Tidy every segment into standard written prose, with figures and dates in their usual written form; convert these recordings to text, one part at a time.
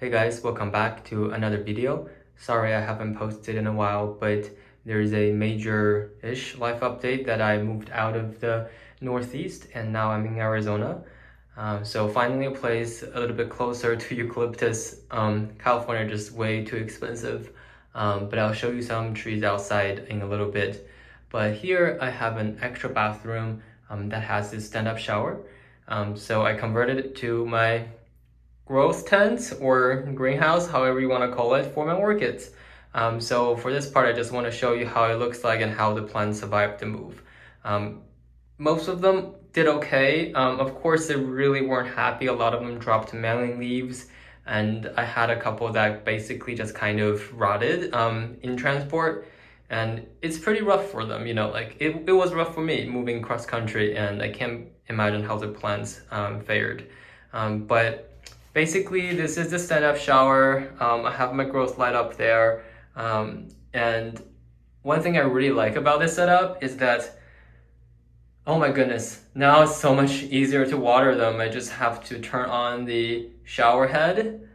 Hey guys, welcome back to another video. Sorry I haven't posted in a while, but there's a major-ish life update that I moved out of the Northeast and now I'm in Arizona. So finally a place a little bit closer to eucalyptus. California just way too expensive, but I'll show you some trees outside in a little bit. But here I have an extra bathroom that has this stand-up shower. So I converted it to my growth tent or greenhouse, however you want to call it, for my orchids. So for this part, I just want to show you how it looks like and how the plants survived the move. Most of them did okay. Of course, they really weren't happy. A lot of them dropped mailing leaves, and I had a couple that basically just kind of rotted in transport. And it's pretty rough for them, like it was rough for me moving cross country, and I can't imagine how the plants fared. But basically, this is the stand-up shower. I have my growth light up there. And one thing I really like about this setup is that, oh my goodness, now it's so much easier to water them. I just have to turn on the shower head,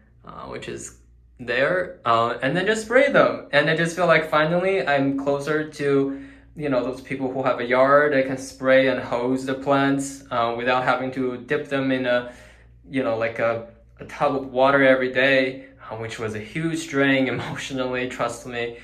which is there, and then just spray them. And I just feel like finally I'm closer to, those people who have a yard. I can spray and hose the plants without having to dip them in like a tub of water every day, which was a huge drain emotionally, trust me.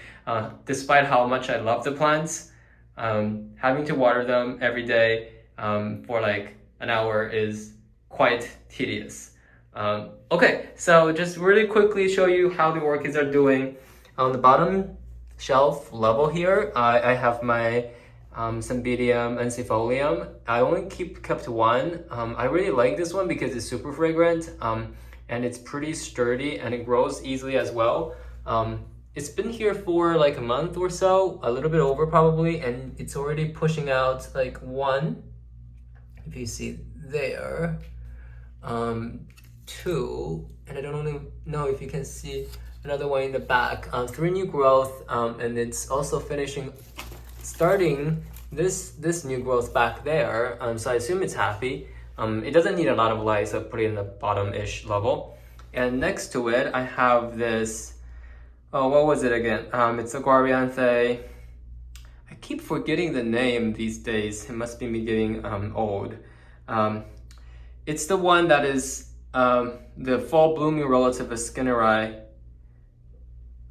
Despite how much I love the plants, having to water them every day for like an hour is quite tedious. Okay, so just really quickly show you how the orchids are doing. On the bottom shelf level here, I have my Cymbidium encephalium. I only kept one. I really like this one because it's super fragrant, and it's pretty sturdy and it grows easily as well. It's been here for like a month or so, a little bit over probably, and it's already pushing out like one, if you see there, two, and I don't really know if you can see another one in the back. Three new growth, and it's also starting this new growth back there, so I assume it's happy. It doesn't need a lot of light, so put it in the bottom-ish level. And next to it, I have this, what was it again? It's a Guarianthe. I keep forgetting the name these days. It must be me getting old. It's the one that is the fall blooming relative of Skinneri.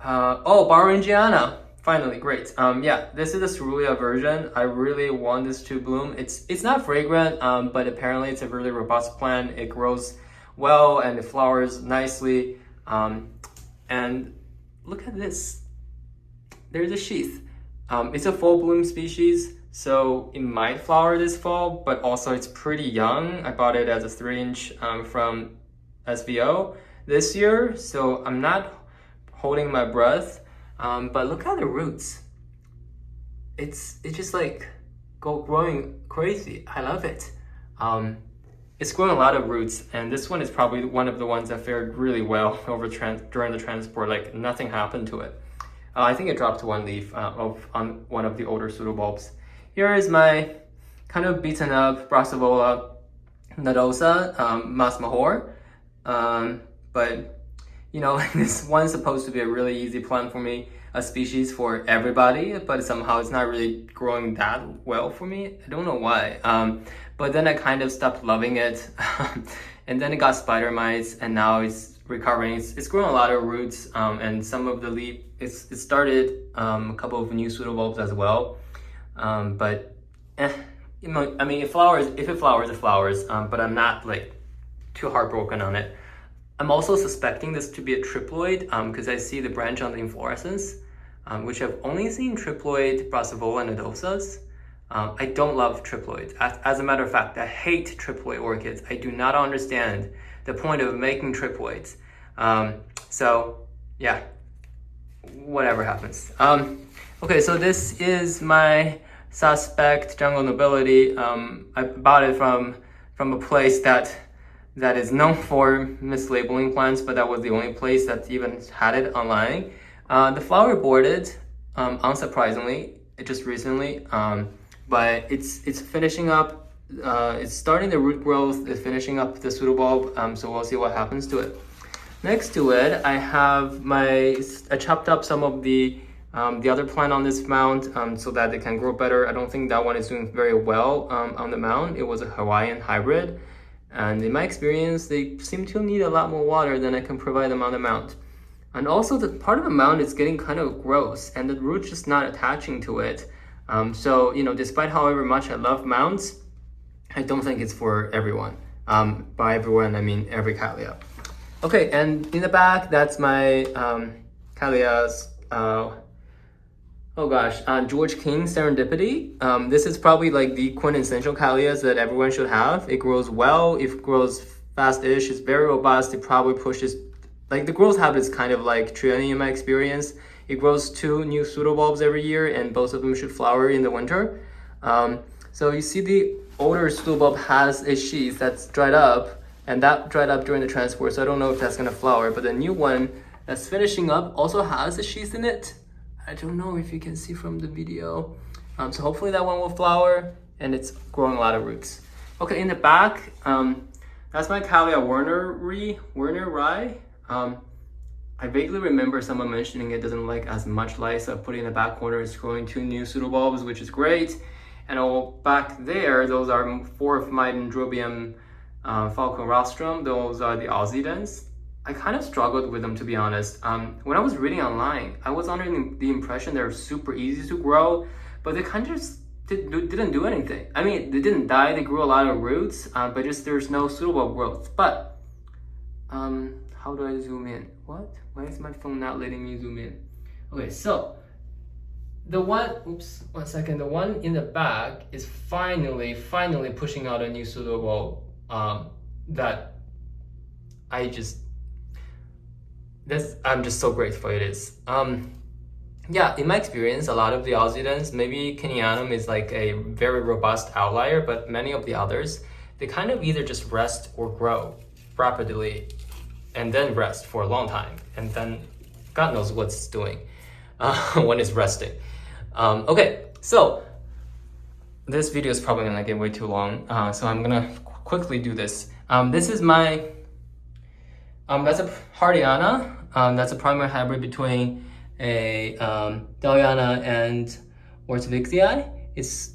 Beringiana. Finally, great. Yeah, this is the cerulean version. I really want this to bloom. It's not fragrant, but apparently it's a really robust plant. It grows well and it flowers nicely. And look at this. There's a sheath. It's a full bloom species, so it might flower this fall, but also it's pretty young. I bought it as a 3-inch from SVO this year, so I'm not holding my breath. But look at the roots. It's just like growing crazy. I love it. It's growing a lot of roots, and this one is probably one of the ones that fared really well during the transport. Like nothing happened to it. I think it dropped one leaf on one of the older pseudobulbs. Here is my kind of beaten up Brassavola nodosa, Masmahor. But this one's supposed to be a really easy plant for me, a species for everybody, but somehow it's not really growing that well for me. I don't know why. But then I kind of stopped loving it. And then it got spider mites, and now it's recovering. It's growing a lot of roots, and some of the leaf, it started a couple of new pseudobulbs as well. But I mean, if it flowers, it flowers. But I'm not like too heartbroken on it. I'm also suspecting this to be a triploid because I see the branch on the inflorescence, which I've only seen triploid Brassavola nodosas. I don't love triploids. As a matter of fact, I hate triploid orchids. I do not understand the point of making triploids. So yeah, whatever happens. Okay, so this is my suspect Jungle Nobility. I bought it from a place that is known for mislabeling plants, but that was the only place that even had it online. The flower boarded, unsurprisingly, just recently, but it's finishing up. It's starting the root growth. It's finishing up the pseudobulb, so we'll see what happens to it. Next to it, I chopped up some of the other plant on this mound so that they can grow better. I don't think that one is doing very well on the mound. It was a Hawaiian hybrid. And in my experience, they seem to need a lot more water than I can provide them on the mound. And also the part of the mound is getting kind of gross and the root's just not attaching to it. So, despite however much I love mounds, I don't think it's for everyone. By everyone, I mean every Cattleya. Okay, and in the back, that's my Cattleyas, George King Serendipity. This is probably like the quintessential Cattleyas that everyone should have. It grows well, it grows fast-ish, it's very robust, it probably pushes, like the growth habit is kind of like Trione in my experience. It grows 2 new pseudobulbs every year and both of them should flower in the winter. So you see the older pseudobulb has a sheath that's dried up and that dried up during the transport, so I don't know if that's gonna flower, but the new one that's finishing up also has a sheath in it. I don't know if you can see from the video. So hopefully that one will flower and it's growing a lot of roots. Okay, in the back, that's my Cattleya Werner Rye. I vaguely remember someone mentioning it doesn't like as much light, so I put it in the back corner. It's growing 2 new pseudobulbs, which is great. And back there, those are 4 of my Dendrobium falcon rostrum. Those are the Aussiedens. I kind of struggled with them, to be honest. When I was reading online, I was under the impression they're super easy to grow, but they kind of just didn't do anything. I mean, they didn't die, they grew a lot of roots, but just there's no suitable growth. But, how do I zoom in? What? Why is my phone not letting me zoom in? Okay, so, the one in the back is finally pushing out a new pseudobulb that I'm just so grateful it is. Yeah, in my experience, a lot of the Aussiedens, maybe Kenyanum is like a very robust outlier, but many of the others, they kind of either just rest or grow rapidly and then rest for a long time, and then God knows what it's doing when it's resting. Okay, so this video is probably gonna get way too long, so I'm gonna quickly do this. This is my, that's a Hardiana. That's a primary hybrid between a Daliana and Orchid. This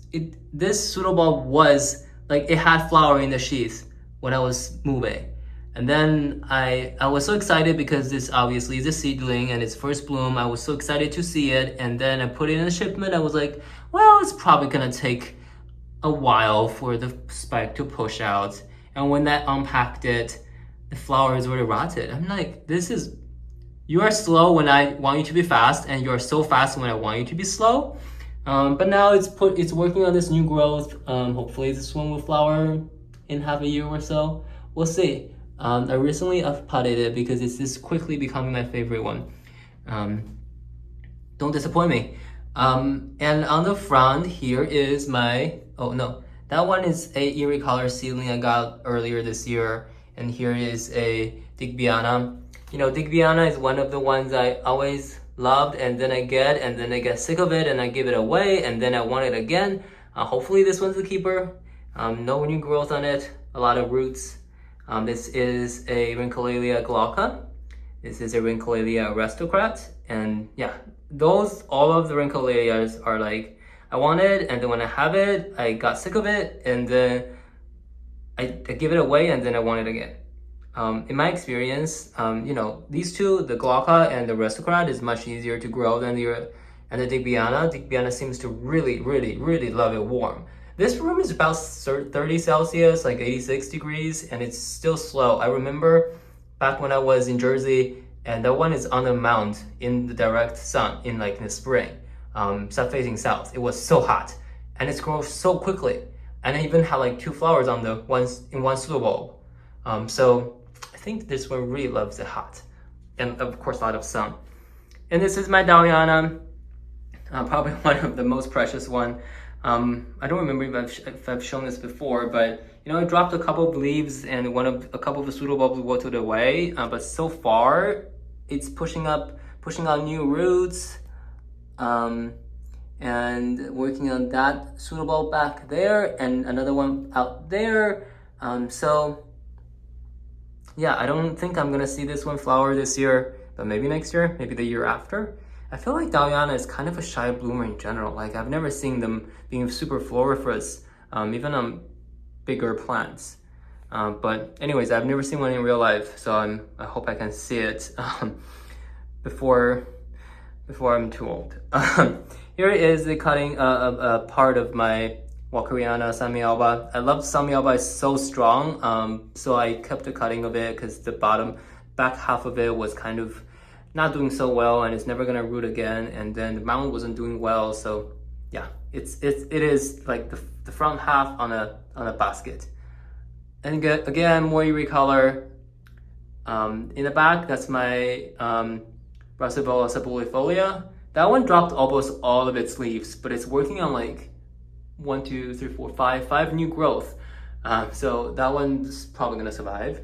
pseudobulb was like, it had flower in the sheath when I was moving. And then I was so excited because this obviously is a seedling and its first bloom. I was so excited to see it, and then I put it in a shipment. I was like, well, it's probably gonna take a while for the spike to push out. And when I unpacked it, the flowers were rotted. I'm like, you are slow when I want you to be fast, and you're so fast when I want you to be slow. But now it's working on this new growth. Hopefully this one will flower in half a year or so. We'll see. I recently potted it because it's just quickly becoming my favorite one. Don't disappoint me. And on the front here is my, oh no, that one is a eerie color seedling I got earlier this year. And here is a Digbyana. Digbyana is one of the ones I always loved, and then I get sick of it and I give it away, and then I want it again. Hopefully this one's a keeper. No new growth on it, a lot of roots. This is a Rhyncholalia glauca. This is a Rhyncholalia aristocrat. And yeah, all of the Rhyncholias are like, I want it, and then when I have it, I got sick of it, and then I give it away, and then I want it again. In my experience, these two, the glauca and the aristocrat, is much easier to grow than the Digbyana. Digbyana seems to really love it warm. This room is about 30 Celsius, like 86 degrees, and it's still slow. I remember back when I was in Jersey, and that one is on the mound in the direct sun in the spring, facing south. It was so hot, and it grows so quickly. And I even had like 2 flowers on in one pseudobulb. So I think this one really loves it hot, and of course a lot of sun. And this is my Daliana, probably one of the most precious one. I don't remember if I've shown this before, but I dropped a couple of leaves and a couple of the pseudobulbs wilted away. But so far, it's pushing out new roots, and working on that pseudobulb back there and another one out there. So yeah, I don't think I'm gonna see this one flower this year, but maybe next year, maybe the year after. I feel like Daliana is kind of a shy bloomer in general. Like I've never seen them being super floriferous, even on bigger plants. But anyways, I've never seen one in real life, so I hope I can see it before I'm too old. Here is the cutting a part of my Walkeriana Samialba. I love Samialba, it's so strong, so I kept the cutting of it because the back half of it was kind of not doing so well, and it's never gonna root again, and then the mound wasn't doing well, so yeah, it is like the front half on a basket. And again, more color. In the back, that's my Brassavola cebulifolia. That one dropped almost all of its leaves, but it's working on like 1, 2, 3, 4, 5 new growth. So that one's probably gonna survive.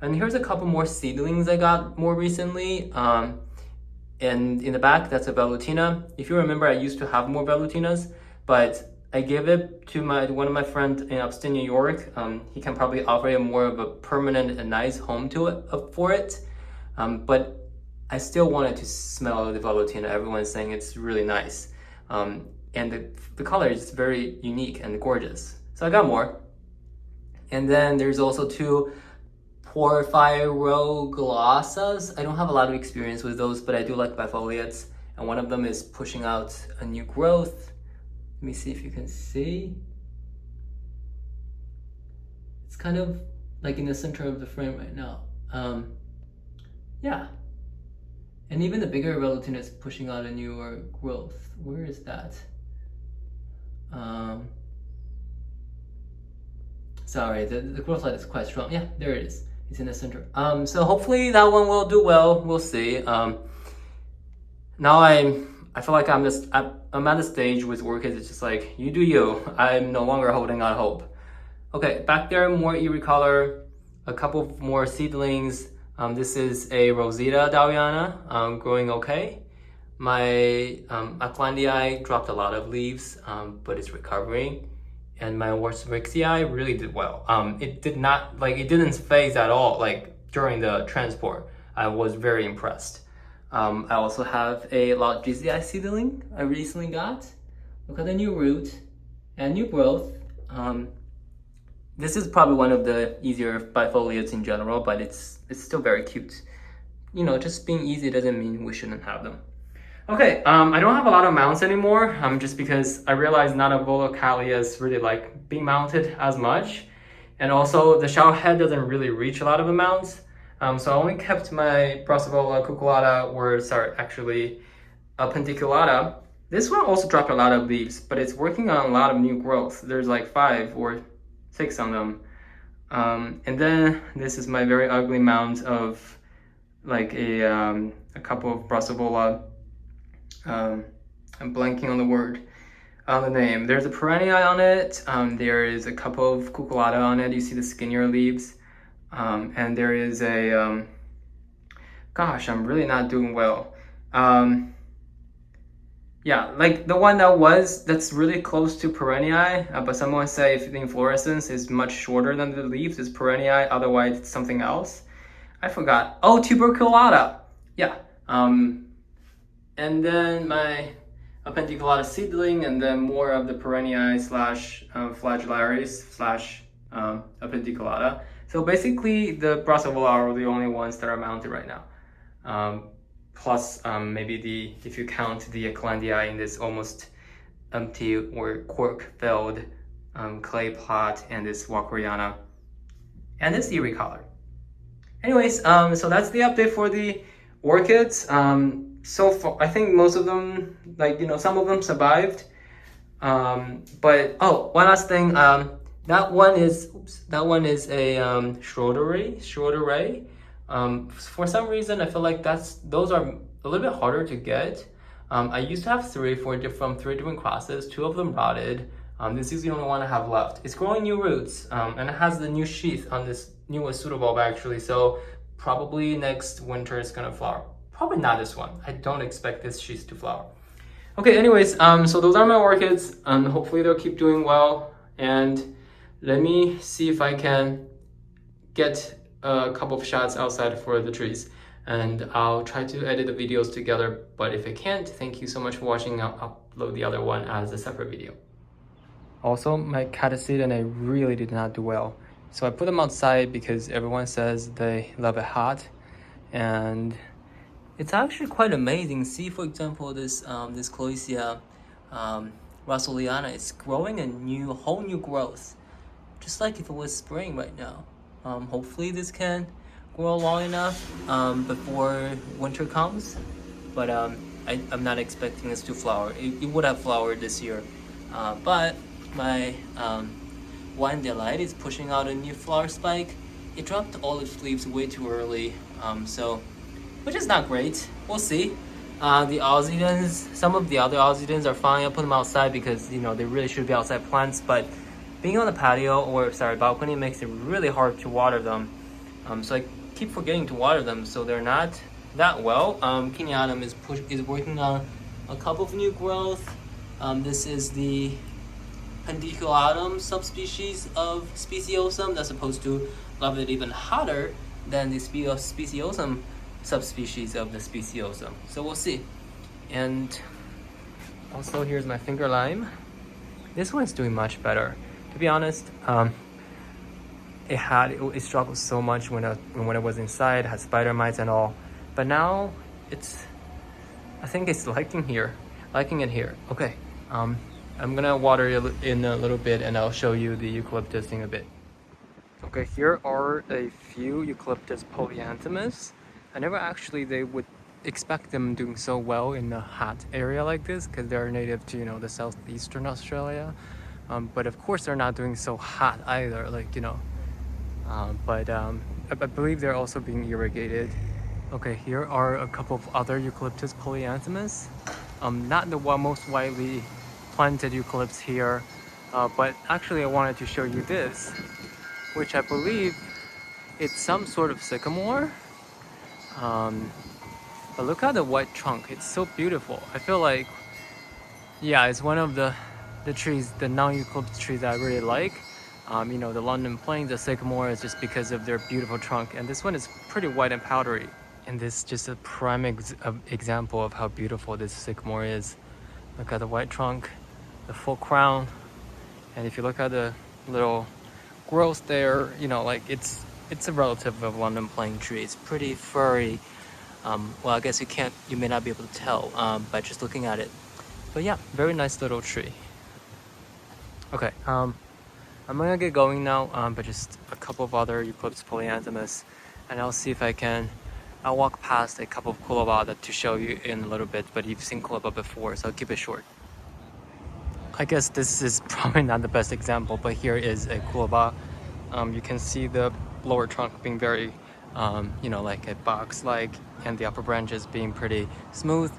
And here's a couple more seedlings I got more recently. And in the back, that's a Velutina. If you remember, I used to have more Velutinas, but I gave it to one of my friends in upstate New York. He can probably offer you more of a permanent and nice home to it for it. But I still wanted to smell the Velutina. Everyone's saying it's really nice. And the color is very unique and gorgeous. So I got more. And then there's also 2 Porphyroglossas. I don't have a lot of experience with those, but I do like bifoliates. And one of them is pushing out a new growth. Let me see if you can see. It's kind of like in the center of the frame right now. Yeah. And even the bigger Velutina is pushing out a newer growth. Where is that? Sorry, the growth light is quite strong. Yeah, there it is. It's in the center. So hopefully that one will do well. We'll see. Now I feel like I'm at the stage with orchids. It's just like, you do you. I'm no longer holding out hope. Okay, back there, more eerie color, a couple more seedlings. This is a Rosita Daliana, growing okay. My Acklandii dropped a lot of leaves, but it's recovering. And my Warswixii really did well. It didn't phase at all, like during the transport. I was very impressed. I also have a Logizii seedling I recently got. Look at the new root and new growth. This is probably one of the easier bifoliates in general, but it's still very cute. You know, just being easy doesn't mean we shouldn't have them. Okay, I don't have a lot of mounts anymore, just because I realized not a Volocalias really like being mounted as much. And also the shower head doesn't really reach a lot of the mounts. So I only kept my Brassavola cuculata, actually penticulata. This one also dropped a lot of leaves, but it's working on a lot of new growth. There's like 5 or 6 on them. And then this is my very ugly mount of like a couple of Brassavola. I'm blanking on the name. There's a perennial on it. There is a couple of cuculata on it. You see the skinnier leaves. And there is a, gosh, I'm really not doing well. Yeah, like the one that's really close to perennial, but someone say if the inflorescence is much shorter than the leaves, it's perennial, otherwise it's something else. I forgot. Oh, tuberculata. Yeah. And then my appendiculata seedling, and then more of the perennial slash flagellaris slash appendiculata. So basically the Brassavola are the only ones that are mounted right now. Plus maybe if you count the Acklandii in this almost empty or cork-filled clay pot, and this Walkeriana and this eerie color. Anyways, so that's the update for the orchids. So far, I think most of them, some of them survived. But one last thing, that one is a Schroederei. For some reason, I feel like those are a little bit harder to get. I used to have 3 from 3 different crosses. 2 of them rotted. This is the only one I have left. It's growing new roots, and it has the new sheath on this new pseudobulb actually. So probably next winter it's gonna flower. Probably not this one. I don't expect this sheath to flower. Okay, anyways, so those are my orchids. Hopefully they'll keep doing well. And let me see if I can get a couple of shots outside for the trees, and I'll try to edit the videos together, but if I can't, thank you so much for watching. I'll upload the other one as a separate video. Also, my Catasetinae really did not do well. So I put them outside because everyone says they love it hot, and it's actually quite amazing. See, for example, this this Cloysia Russelliana is growing a whole new growth, just like if it was spring right now. Hopefully this can grow long enough before winter comes, but I'm not expecting this to flower. It would have flowered this year, but my Wine Delight is pushing out a new flower spike. It dropped all its leaves way too early, which is not great. We'll see. The Aussiedens, some of the other Aussiedens are fine. I put them outside because, you know, they really should be outside plants, but being on the patio, or sorry, balcony, makes it really hard to water them. So I keep forgetting to water them, so they're not that well. Kinniatum is working on a couple of new growth. This is the Pendiculatum subspecies of Speciosum that's supposed to love it even hotter than the Speciosum subspecies of the Speciosum. So we'll see. And also here's my finger lime. This one's doing much better. To be honest, it struggled so much when it was inside, had spider mites and all. But now I think it's liking it here. Okay. I'm gonna water it in a little bit, and I'll show you the eucalyptus in a bit. Okay, here are a few eucalyptus polyanthumus. I never actually they would expect them doing so well in a hot area like this, because they're native to, you know, the southeastern Australia. But of course they're not doing so hot either, like, you know. I believe they're also being irrigated. Okay, here are a couple of other eucalyptus polyanthumus. Not the most widely planted eucalypts here, but actually I wanted to show you this, which I believe it's some sort of sycamore. But look at the white trunk, it's so beautiful. I feel like, yeah, it's one of the trees, the non-eucalyptus trees that I really like. You know, the London Plains, the sycamore is just because of their beautiful trunk, and this one is pretty white and powdery. And this is just a prime example of how beautiful this sycamore is. Look at the white trunk, the full crown, and if you look at the little growth there, you know, like it's a relative of London Plain tree. It's pretty furry. Well, I guess you may not be able to tell by just looking at it. But yeah, very nice little tree. Okay, I'm gonna get going now, but just a couple of other eucalyptus polyanthumus, and I'll see if I'll walk past a couple of coolabah to show you in a little bit, but you've seen coolabah before, so I'll keep it short. I guess this is probably not the best example, but here is a coolabah. You can see the lower trunk being very, you know, like a box-like, and the upper branches being pretty smooth.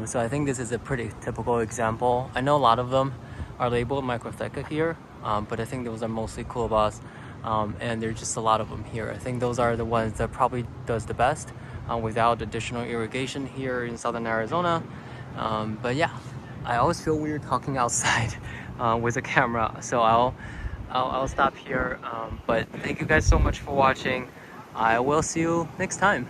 So I think this is a pretty typical example. I know a lot of them are labeled Microtheca here, but I think those are mostly coolabahs, and there's just a lot of them here. I think those are the ones that probably does the best without additional irrigation here in southern Arizona. But yeah, I always feel weird talking outside with a camera, so I'll stop here. But thank you guys so much for watching. I will see you next time.